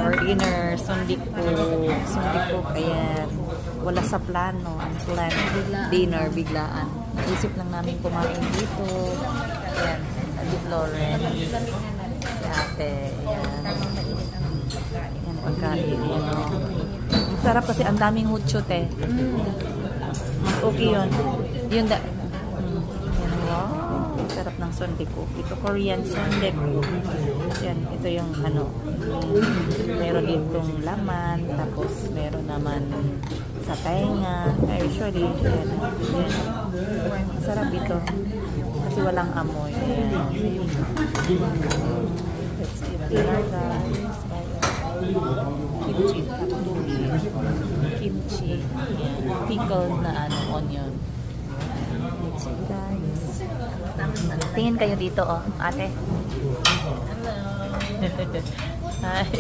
for dinner, sundiko, ayan. Wala sa plano, unplanned dinner, biglaan. Naisip lang namin kumain dito. Ayan, Ate Floren. Ate, ayan. Ayan, pagkain. Masarap kasi ang daming hutsyot eh. Mas okay yun. Yun da. Ayan, wow. Sarap ng sundiko. Ito Korean sundiko. Yan, ito yung ano. Meron ditong laman. Tapos meron naman sa tainga. Usually, yan. Masarap ito. Kasi walang amoy. Ayan. Let's eat dinner, guys. Kimchi taturi. Kimchi. Ayan. Pickled na onion. Let's eat, guys. Tingin kayo dito, oh, ate. Hello. Hi.